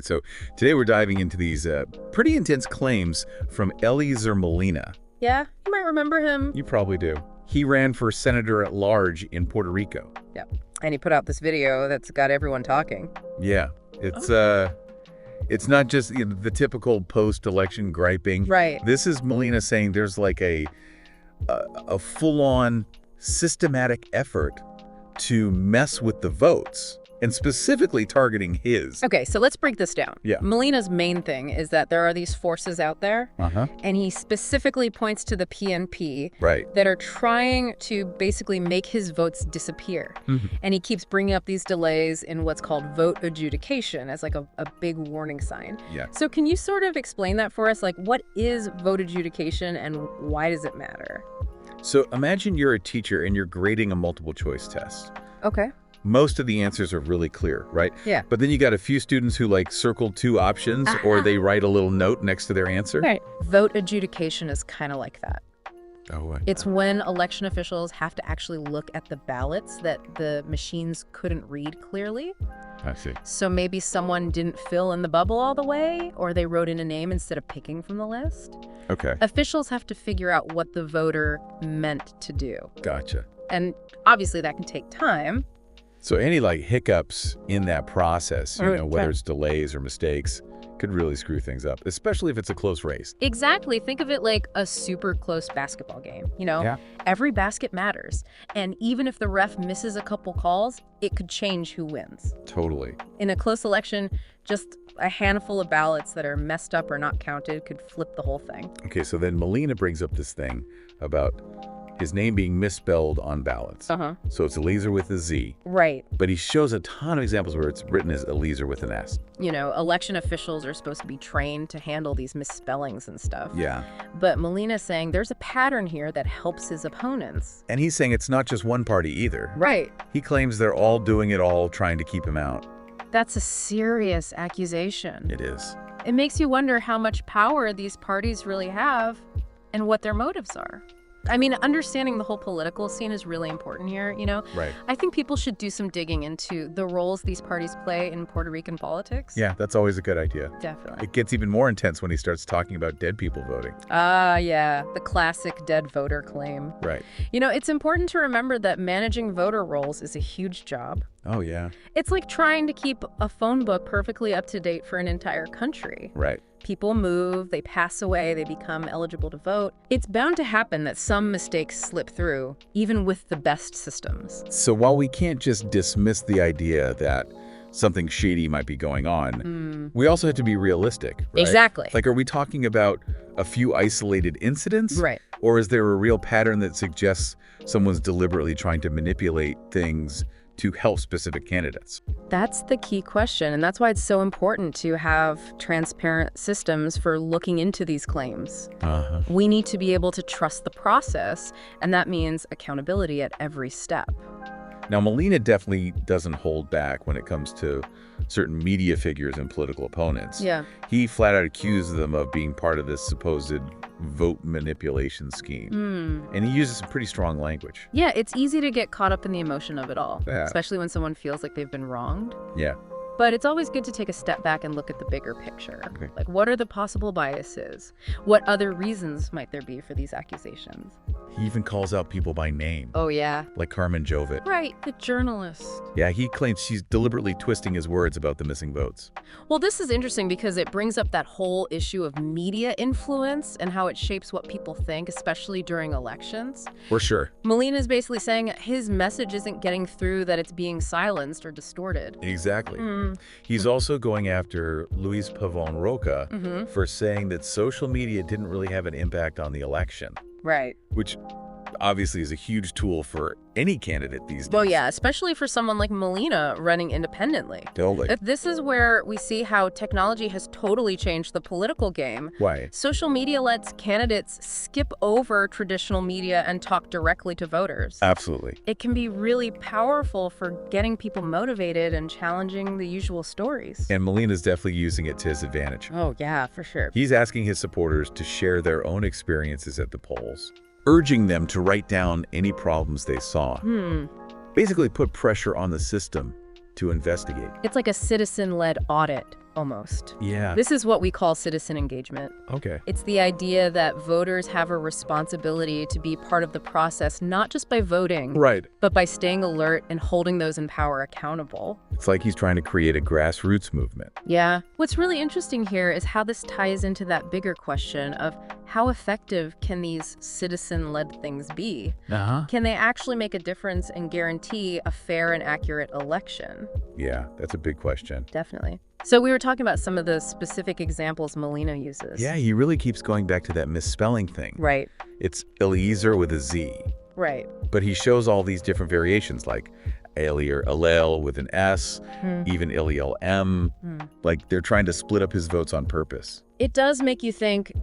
right, so today we're diving into these pretty intense claims from Eliezer Molina. Yeah, you might remember him. You probably do. He ran for senator at large in Puerto Rico. Yeah, and he put out this video that's got everyone talking. Yeah, it's not just the typical post-election griping. Right. This is Molina saying there's like a full-on systematic effort to mess with the votes, and specifically targeting his. Okay, so let's break this down. Yeah. Molina's main thing is that there are these forces out there, and he specifically points to the PNP that are trying to basically make his votes disappear. And he keeps bringing up these delays in what's called vote adjudication as like a big warning sign. Yeah. So can you sort of explain that for us? Like, what is vote adjudication and why does it matter? So imagine you're a teacher and you're grading a multiple choice test. Okay. Most of the answers are really clear, right? Yeah. But then you got a few students who like circle two options or they write a little note next to their answer. Right. Vote adjudication is kind of like that. Oh, what? It's when election officials have to actually look at the ballots that the machines couldn't read clearly. I see. So maybe someone didn't fill in the bubble all the way, or they wrote in a name instead of picking from the list. Okay. Officials have to figure out what the voter meant to do. Gotcha. And obviously that can take time. So any like hiccups in that process, whether it's delays or mistakes, could really screw things up, especially if it's a close race. Exactly. Think of it like a super close basketball game. Every basket matters. And even if the ref misses a couple calls, it could change who wins. Totally. In a close election, just a handful of ballots that are messed up or not counted could flip the whole thing. Okay, so then Molina brings up this thing about his name being misspelled on ballots. So it's Eliezer with a Z. Right. But he shows a ton of examples where it's written as Eliezer with an S. Election officials are supposed to be trained to handle these misspellings and stuff. Yeah. But Molina's saying there's a pattern here that helps his opponents. And he's saying it's not just one party either. Right. He claims they're all doing it all, trying to keep him out. That's a serious accusation. It is. It makes you wonder how much power these parties really have and what their motives are. I mean, understanding the whole political scene is really important here, Right. I think people should do some digging into the roles these parties play in Puerto Rican politics. Yeah, that's always a good idea. Definitely. It gets even more intense when he starts talking about dead people voting. Yeah, the classic dead voter claim. Right. It's important to remember that managing voter rolls is a huge job. Oh, yeah. It's like trying to keep a phone book perfectly up to date for an entire country. Right. People move, they pass away, they become eligible to vote. It's bound to happen that some mistakes slip through, even with the best systems. So while we can't just dismiss the idea that something shady might be going on, we also have to be realistic, right? Exactly. Like, are we talking about a few isolated incidents? Right. Or is there a real pattern that suggests someone's deliberately trying to manipulate things to help specific candidates? That's the key question, and that's why it's so important to have transparent systems for looking into these claims. We need to be able to trust the process, and that means accountability at every step. Now, Molina definitely doesn't hold back when it comes to certain media figures and political opponents. Yeah. He flat out accuses them of being part of this supposed vote manipulation scheme. And he uses some pretty strong language. Yeah, it's easy to get caught up in the emotion of it all, Yeah. especially when someone feels like they've been wronged. Yeah. But it's always good to take a step back and look at the bigger picture. Okay. Like, what are the possible biases? What other reasons might there be for these accusations? He even calls out people by name, Oh, yeah. like Carmen Jovet. Right, the journalist. Yeah, he claims she's deliberately twisting his words about the missing votes. Well, this is interesting because it brings up that whole issue of media influence and how it shapes what people think, especially during elections. For sure. Molina is basically saying his message isn't getting through, that it's being silenced or distorted. Exactly. He's also going after Luis Pavon Roca for saying that social media didn't really have an impact on the election, Right. which obviously is a huge tool for any candidate these days. Well, yeah, especially for someone like Molina running independently. Totally. This is where we see how technology has totally changed the political game. Why? Social media lets candidates skip over traditional media and talk directly to voters. Absolutely. It can be really powerful for getting people motivated and challenging the usual stories. And Molina's definitely using it to his advantage. Oh, yeah, for sure. He's asking his supporters to share their own experiences at the polls, urging them to write down any problems they saw. Basically put pressure on the system to investigate. It's like a citizen-led audit. almost. Yeah. This is what we call citizen engagement. Okay. It's the idea that voters have a responsibility to be part of the process, not just by voting, Right. but by staying alert and holding those in power accountable. It's like he's trying to create a grassroots movement. Yeah. What's really interesting here is how this ties into that bigger question of how effective can these citizen-led things be? Can they actually make a difference and guarantee a fair and accurate election? Yeah, that's a big question. Definitely. So we were talking about some of the specific examples Molina uses. Yeah, he really keeps going back to that misspelling thing. Right. It's Eliezer with a Z. Right. But he shows all these different variations, like Elier Alel with an S, even Eliel M. Like they're trying to split up his votes on purpose. It does make you think,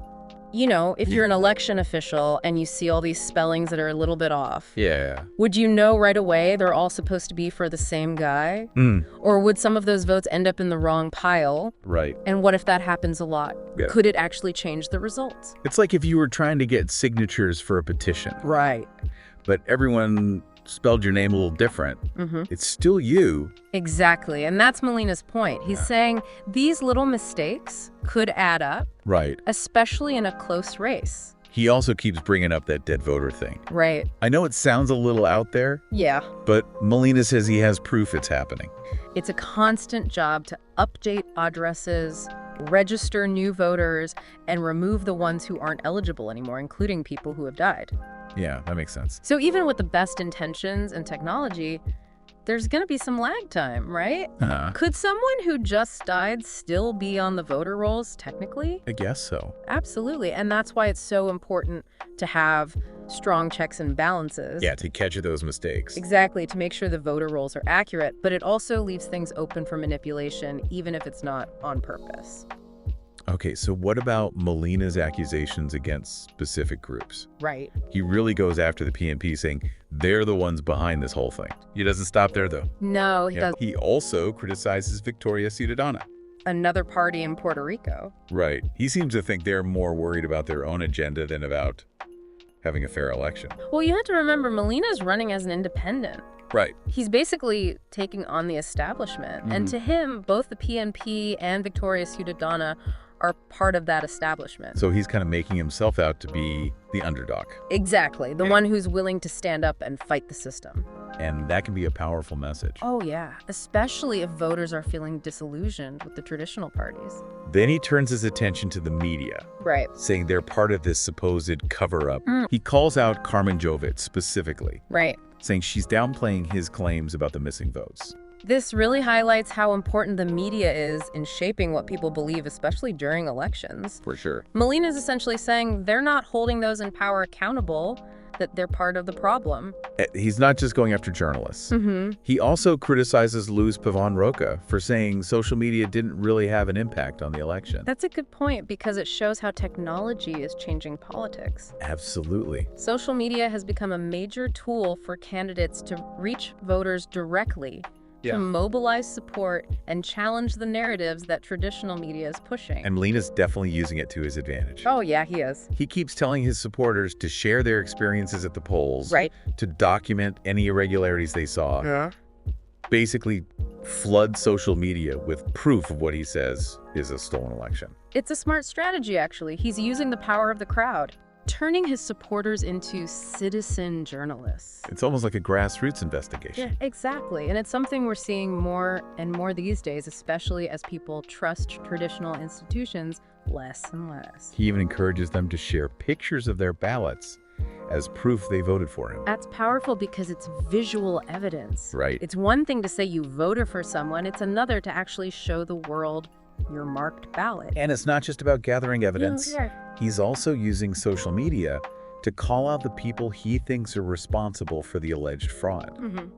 you know, if you're an election official and you see all these spellings that are a little bit off, Yeah. would you know right away they're all supposed to be for the same guy? Or would some of those votes end up in the wrong pile? Right. And what if that happens a lot? Yeah. Could it actually change the results? It's like if you were trying to get signatures for a petition, Right. but everyone spelled your name a little different. It's still you. Exactly. And that's Molina's point. He's saying these little mistakes could add up, Right. especially in a close race. He also keeps bringing up that dead voter thing. Right. I know it sounds a little out there, Yeah. but Molina says he has proof it's happening. It's a constant job to update addresses, register new voters, and remove the ones who aren't eligible anymore, including people who have died. Yeah, that makes sense. So even with the best intentions and technology, there's going to be some lag time, right? Could someone who just died still be on the voter rolls, technically? I guess so. Absolutely. And that's why it's so important to have strong checks and balances. Yeah, to catch those mistakes. Exactly, to make sure the voter rolls are accurate, but it also leaves things open for manipulation, even if it's not on purpose. Okay, so what about Molina's accusations against specific groups? Right. He really goes after the PNP, saying they're the ones behind this whole thing. He doesn't stop there, though. No, he doesn't. He also criticizes Victoria Ciudadana. Another party in Puerto Rico. Right. He seems to think they're more worried about their own agenda than about having a fair election. Well, you have to remember, Molina's running as an independent. Right. He's basically taking on the establishment. And to him, both the PNP and Victoria Ciudadana are part of that establishment. So he's kind of making himself out to be the underdog. Exactly. The one who's willing to stand up and fight the system. And that can be a powerful message. Oh, yeah. Especially if voters are feeling disillusioned with the traditional parties. Then he turns his attention to the media. Right. Saying they're part of this supposed cover-up. He calls out Carmen Jovet specifically. Right. Saying she's downplaying his claims about the missing votes. This really highlights how important the media is in shaping what people believe, especially during elections. For sure. Molina's essentially saying they're not holding those in power accountable, that they're part of the problem. He's not just going after journalists. He also criticizes Luis Pavon Roca for saying social media didn't really have an impact on the election. That's a good point because it shows how technology is changing politics. Absolutely. Social media has become a major tool for candidates to reach voters directly, to mobilize support and challenge the narratives that traditional media is pushing. And Molina's definitely using it to his advantage. Oh, yeah, he is. He keeps telling his supporters to share their experiences at the polls, Right. to document any irregularities they saw, Yeah. basically flood social media with proof of what he says is a stolen election. It's a smart strategy, actually. He's using the power of the crowd, turning his supporters into citizen journalists. It's almost like a grassroots investigation. Yeah, exactly. And it's something we're seeing more and more these days, especially as people trust traditional institutions less and less. He even encourages them to share pictures of their ballots as proof they voted for him. That's powerful because it's visual evidence. Right. It's one thing to say you voted for someone, it's another to actually show the world your marked ballot. And it's not just about gathering evidence. Yeah. He's also using social media to call out the people he thinks are responsible for the alleged fraud.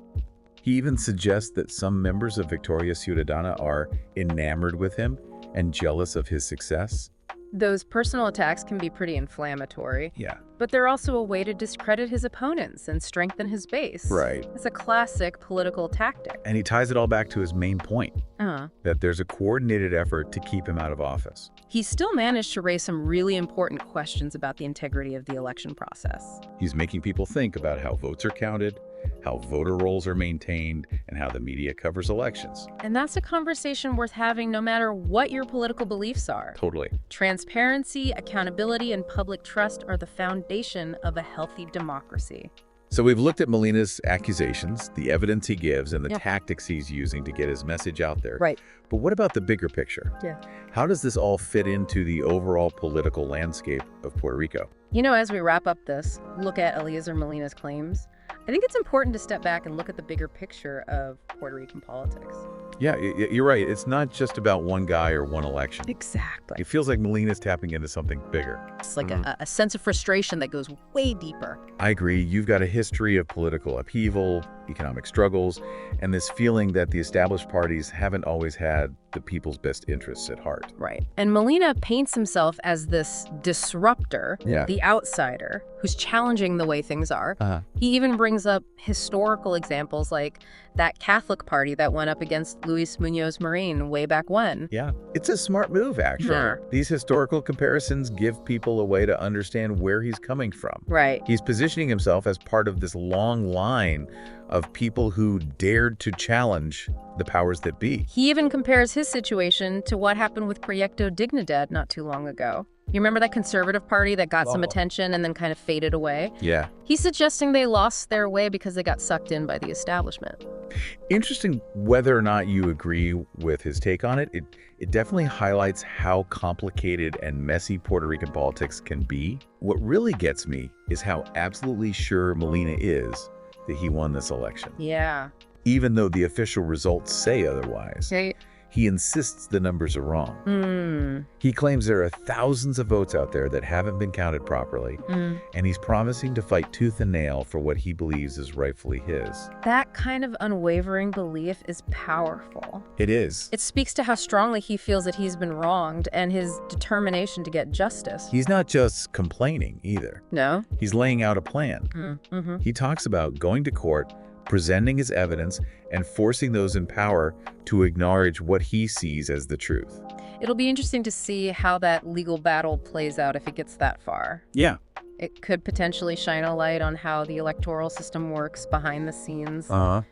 He even suggests that some members of Victoria Ciudadana are enamored with him and jealous of his success. Those personal attacks can be pretty inflammatory. Yeah. But they're also a way to discredit his opponents and strengthen his base. Right. It's a classic political tactic. And he ties it all back to his main point, that there's a coordinated effort to keep him out of office. He still managed to raise some really important questions about the integrity of the election process. He's making people think about how votes are counted, how voter rolls are maintained, and how the media covers elections. And that's a conversation worth having no matter what your political beliefs are. Totally. Transparency, accountability, and public trust are the foundation of a healthy democracy. So we've looked at Molina's accusations, the evidence he gives, and the tactics he's using to get his message out there. Right. But what about the bigger picture? Yeah. How does this all fit into the overall political landscape of Puerto Rico? You know, as we wrap up this look at Eliezer Molina's claims, I think it's important to step back and look at the bigger picture of Puerto Rican politics. Yeah, you're right. It's not just about one guy or one election. Exactly. It feels like Molina's tapping into something bigger. It's like a sense of frustration that goes way deeper. I agree. You've got a history of political upheaval, economic struggles, and this feeling that the established parties haven't always had the people's best interests at heart. Right. And Molina paints himself as this disruptor, the outsider, who's challenging the way things are. He even brings up historical examples like that Catholic party that went up against Luis Munoz Marin way back when. Yeah, it's a smart move, actually. Sure. These historical comparisons give people a way to understand where he's coming from. Right. He's positioning himself as part of this long line of people who dared to challenge the powers that be. He even compares his situation to what happened with Proyecto Dignidad not too long ago. You remember that conservative party that got some attention and then kind of faded away? Yeah. He's suggesting they lost their way because they got sucked in by the establishment. Interesting whether or not you agree with his take on it. It definitely highlights how complicated and messy Puerto Rican politics can be. What really gets me is how absolutely sure Molina is that he won this election. Yeah. Even though the official results say otherwise. He insists the numbers are wrong. He claims there are thousands of votes out there that haven't been counted properly, and he's promising to fight tooth and nail for what he believes is rightfully his. That kind of unwavering belief is powerful. It is. It speaks to how strongly he feels that he's been wronged and his determination to get justice. He's not just complaining either. No? He's laying out a plan. He talks about going to court, presenting his evidence, and forcing those in power to acknowledge what he sees as the truth. It'll be interesting to see how that legal battle plays out if it gets that far. Yeah. It could potentially shine a light on how the electoral system works behind the scenes.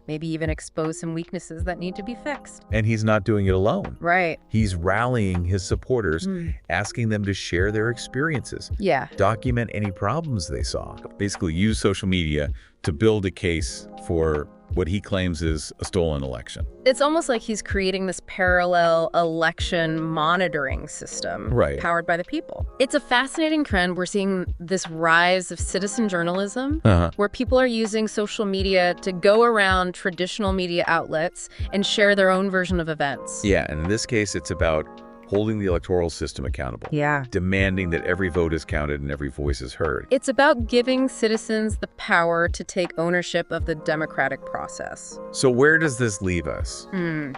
Maybe even expose some weaknesses that need to be fixed. And he's not doing it alone. Right. He's rallying his supporters, asking them to share their experiences. Yeah. Document any problems they saw. Basically use social media to build a case for what he claims is a stolen election. It's almost like he's creating this parallel election monitoring system powered by the people. It's a fascinating trend. We're seeing this rise of citizen journalism where people are using social media to go around traditional media outlets and share their own version of events. Yeah, and in this case, it's about holding the electoral system accountable. Yeah. Demanding that every vote is counted and every voice is heard. It's about giving citizens the power to take ownership of the democratic process. So where does this leave us?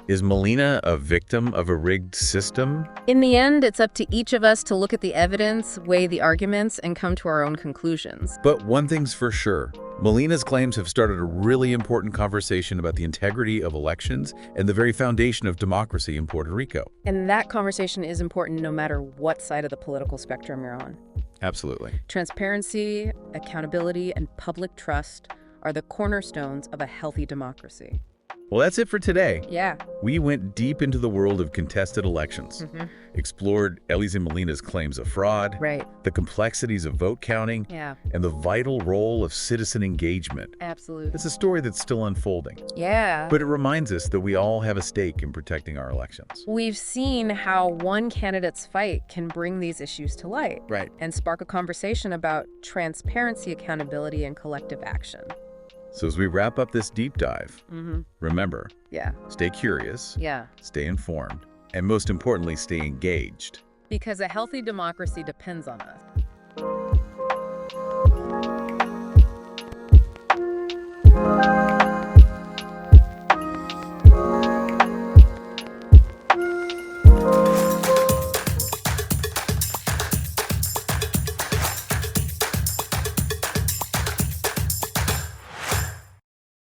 Is Molina a victim of a rigged system? In the end, it's up to each of us to look at the evidence, weigh the arguments, and come to our own conclusions. But one thing's for sure. Molina's claims have started a really important conversation about the integrity of elections and the very foundation of democracy in Puerto Rico. And that conversation is important no matter what side of the political spectrum you're on. Absolutely. Transparency, accountability, and public trust are the cornerstones of a healthy democracy. Well, that's it for today. Yeah. We went deep into the world of contested elections, explored Eliezer Molina's claims of fraud, the complexities of vote counting, and the vital role of citizen engagement. Absolutely. It's a story that's still unfolding. Yeah. But it reminds us that we all have a stake in protecting our elections. We've seen how one candidate's fight can bring these issues to light. Right. And spark a conversation about transparency, accountability, and collective action. So as we wrap up this deep dive, remember, stay curious, stay informed, and most importantly, stay engaged. Because a healthy democracy depends on us.